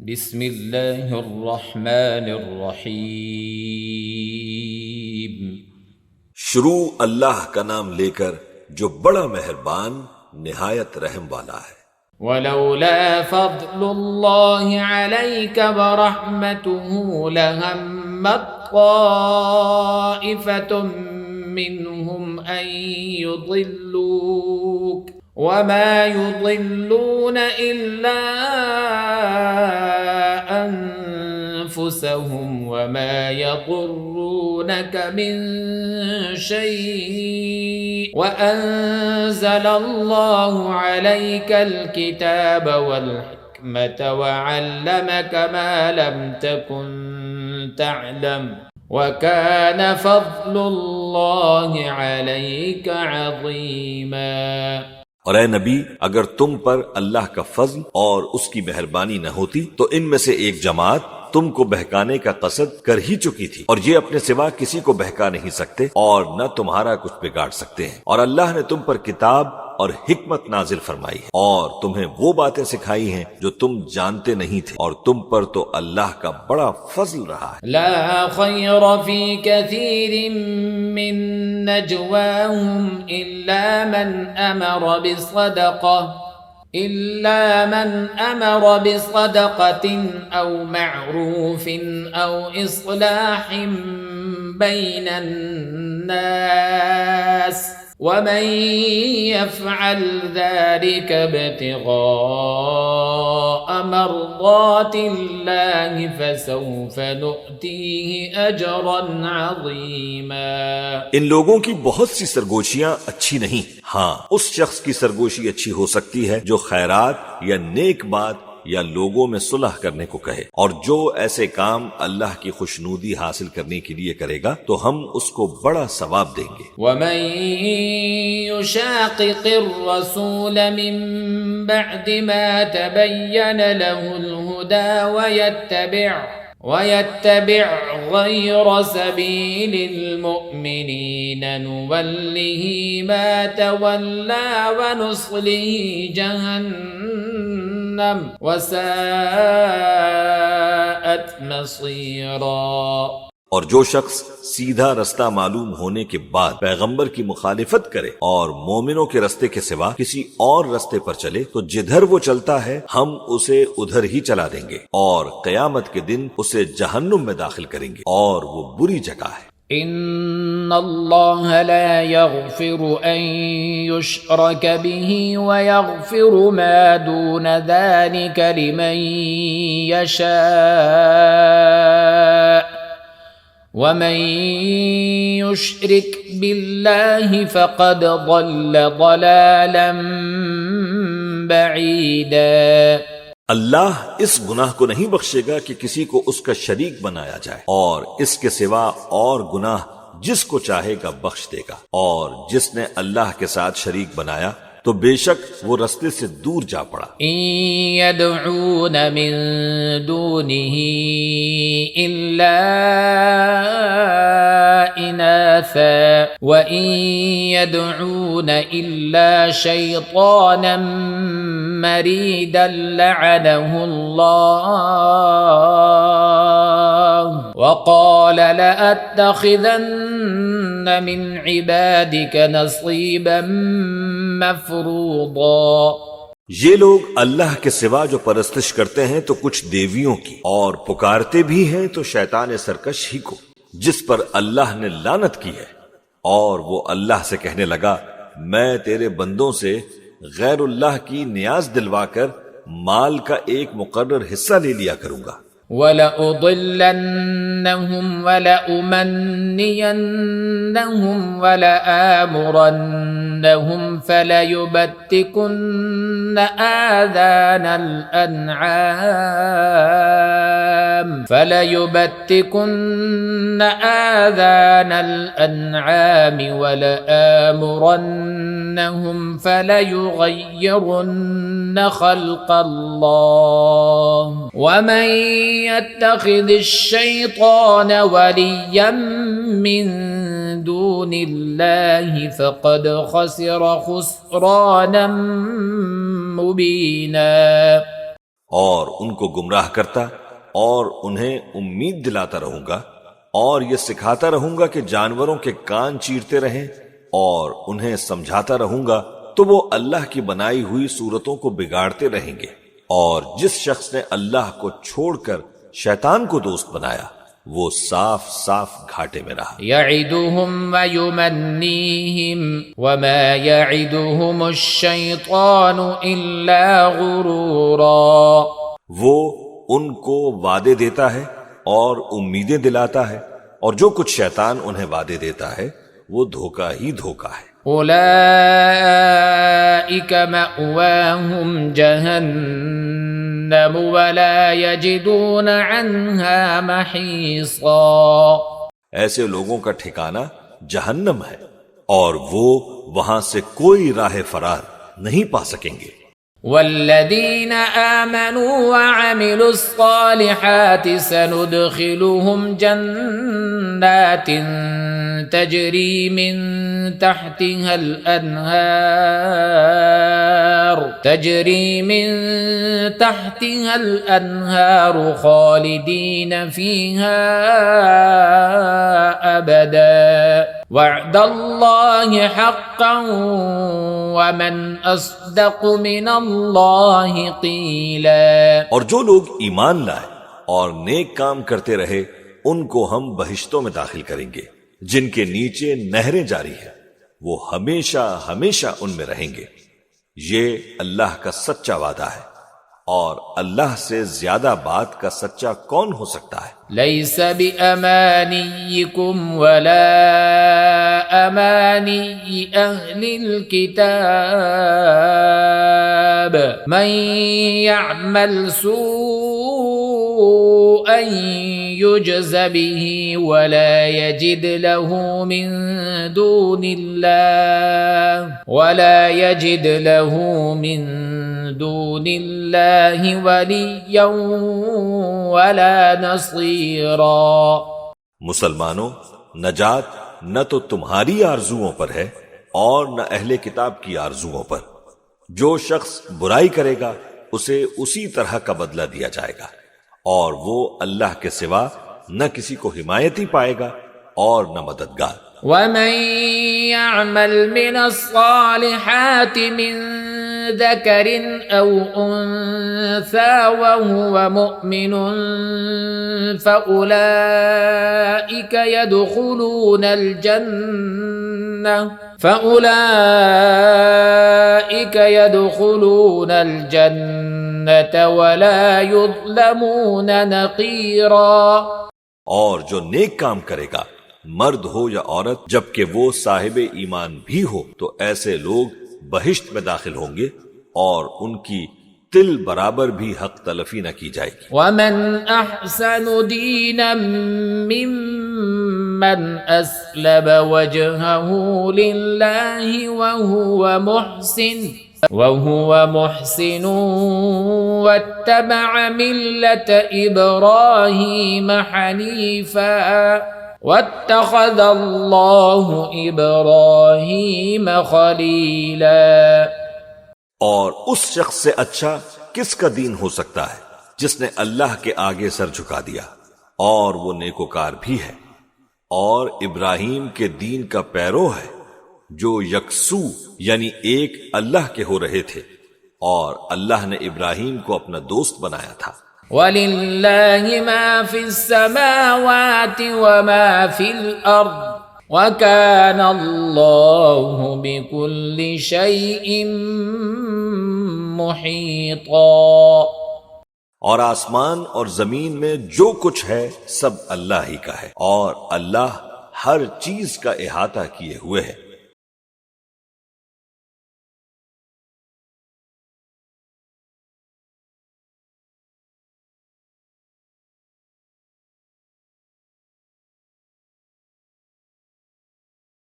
بسم اللہ الرحمن الرحیم۔ شروع اللہ کا نام لے کر جو بڑا مہربان نہایت رحم والا ہے۔ ولولا فضل اللہ علیک ورحمتہ لہمت طائفة منہم ان یضلوک وما يضلون إلا أنفسهم وما يضرونك من شيء وأنزل الله عليك الكتاب والحكمة وعلمك ما لم تكن تعلم وكان فضل الله عليك عظيما۔ اور اے نبی، اگر تم پر اللہ کا فضل اور اس کی مہربانی نہ ہوتی تو ان میں سے ایک جماعت تم کو بہکانے کا قصد کر ہی چکی تھی، اور یہ اپنے سوا کسی کو بہکا نہیں سکتے اور نہ تمہارا کچھ بگاڑ سکتے ہیں۔ اور اللہ نے تم پر کتاب اور حکمت نازل فرمائی ہے اور تمہیں وہ باتیں سکھائی ہیں جو تم جانتے نہیں تھے، اور تم پر تو اللہ کا بڑا فضل رہا ہے۔ لا خیر فی کثیر من نجواہم الا من امر بصدقة او معروف او اصلاح بین الناس ومن يفعل ذلك ابتغاء مرضات الله فسوف نؤتيه اجرا عظيما۔ ان لوگوں کی بہت سی سرگوشیاں اچھی نہیں، ہاں اس شخص کی سرگوشی اچھی ہو سکتی ہے جو خیرات یا نیک بات یا لوگوں میں صلح کرنے کو کہے، اور جو ایسے کام اللہ کی خوشنودی حاصل کرنے کے لیے کرے گا تو ہم اس کو بڑا ثواب دیں گے۔ ومن يشاقق الرسول من بعد ما تبين له الهدى ويتبع غير سبيل المؤمنين نوله ما تولى ونصله جهنم وساءت مصيرا۔ اور جو شخص سیدھا رستہ معلوم ہونے کے بعد پیغمبر کی مخالفت کرے اور مومنوں کے رستے کے سوا کسی اور رستے پر چلے تو جدھر وہ چلتا ہے ہم اسے ادھر ہی چلا دیں گے، اور قیامت کے دن اسے جہنم میں داخل کریں گے، اور وہ بری جگہ ہے۔ ان اللہ لا يغفر ان يشرك به ويغفر ما دون ذلك لمن يشاء ومن يشرك بالله فقد ضل ضلالا بعيدا۔ اللہ اس گناہ کو نہیں بخشے گا کہ کسی کو اس کا شریک بنایا جائے، اور اس کے سوا اور گناہ جس کو چاہے گا بخش دے گا، اور جس نے اللہ کے ساتھ شریک بنایا تو بے شک وہ رستے سے دور جا پڑا۔ ان يدعون من دونه الا اناثا وان يدعون الا شيطانا مريدا لعنه الله وقال لأتخذن من عبادك نصيبا مفروضا۔ یہ لوگ اللہ کے سوا جو پرستش کرتے ہیں تو کچھ دیویوں کی، اور پکارتے بھی ہیں تو شیطان سرکش ہی کو جس پر اللہ نے لعنت کی ہے، اور وہ اللہ سے کہنے لگا میں تیرے بندوں سے غیر اللہ کی نیاز دلوا کر مال کا ایک مقرر حصہ لے لیا کروں گا۔ وَلَأُضِلَّنَّهُمْ وَلَأُمَنِّيَنَّهُمْ وَلَآمُرَنَّهُمْ فَلَيُبَتِّكُنَّ آذَانَ الْأَنْعَامِ وَلَآمُرَنَّهُمْ فَلَيُغَيِّرُنَّ خَلْقَ اللَّهِ وَمَن يَتَّخِذِ الشَّيْطَانَ وَلِيًّا مِّن دُونِ اللَّهِ فَقَدْ خَسِرَ خُسْرَانًا مُبِينًا۔ اور ان کو گمراہ کرتا اور انہیں امید دلاتا رہوں گا، اور یہ سکھاتا رہوں گا کہ جانوروں کے کان چیرتے رہیں، اور انہیں سمجھاتا رہوں گا، تو وہ اللہ کی بنائی ہوئی صورتوں کو بگاڑتے رہیں گے۔ اور جس شخص نے اللہ کو چھوڑ کر شیطان کو دوست بنایا، وہ صاف صاف گھاٹے میں رہا۔ يعدهم ويمنيهم وما يعدهم الشيطان إلا غرورا، وہ ان کو وعدے دیتا ہے اور امیدیں دلاتا ہے، اور جو کچھ شیطان انہیں وعدے دیتا ہے وہ دھوکہ ہی دھوکہ ہے۔ أولئك مأواهم جهنم ولا يجدون عنها محيصا، ایسے لوگوں کا ٹھکانہ جہنم ہے، اور وہ وہاں سے کوئی راہ فرار نہیں پا سکیں گے۔ والذين آمنوا وعملوا الصالحات سندخلهم جنات تجري من تحتها الأنهار خالدين فيها أبدا وعد الله حقا ومن أصدق من الله قيلا۔ اور جو لوگ ایمان لائے اور نیک کام کرتے رہے ان کو ہم بہشتوں میں داخل کریں گے جن کے نیچے نہریں جاری ہیں، وہ ہمیشہ ہمیشہ ان میں رہیں گے۔ یہ اللہ کا سچا وعدہ ہے، اور اللہ سے زیادہ بات کا سچا کون ہو سکتا ہے؟ ليس بأمانيكم ولا أماني أهل الكتاب من يعمل سوءا يجز به ولا يجد له من دون الله وليا ولا نصيرا۔ مسلمانوں، نجات نہ تو تمہاری آرزوؤں پر ہے اور نہ اہل کتاب کی آرزوؤں پر۔ جو شخص برائی کرے گا اسے اسی طرح کا بدلہ دیا جائے گا، اور وہ اللہ کے سوا نہ کسی کو حمایتی پائے گا اور نہ مددگار۔ ومن يعمل من الصالحات من ذكر أو أنثى وهو مؤمن فأولئك يدخلون الجنة ولا يظلمون نقيرا۔ اور جو نیک کام کرے گا، مرد ہو یا عورت، جبکہ وہ صاحب ایمان بھی ہو، تو ایسے لوگ بہشت میں داخل ہوں گے اور ان کی تل برابر بھی حق تلفی نہ کی جائے گی۔ ومن احسن دینا ممن اسلم وجهه لله وهو محسن واتبع ملة ابراهيم حنيفا واتخذ اللہ ابراہیم خلیلا۔ اور اس شخص سے اچھا کس کا دین ہو سکتا ہے جس نے اللہ کے آگے سر جھکا دیا، اور وہ نیکوکار بھی ہے، اور ابراہیم کے دین کا پیرو ہے جو یکسو یعنی ایک اللہ کے ہو رہے تھے، اور اللہ نے ابراہیم کو اپنا دوست بنایا تھا۔ وَلِلَّهِ مَا فِي السَّمَاوَاتِ وَمَا فِي الْأَرْضِ وَكَانَ اللَّهُ بِكُلِّ شَيْءٍ مُحِيطًا۔ اور آسمان اور زمین میں جو کچھ ہے سب اللہ ہی کا ہے، اور اللہ ہر چیز کا احاطہ کیے ہوئے ہے۔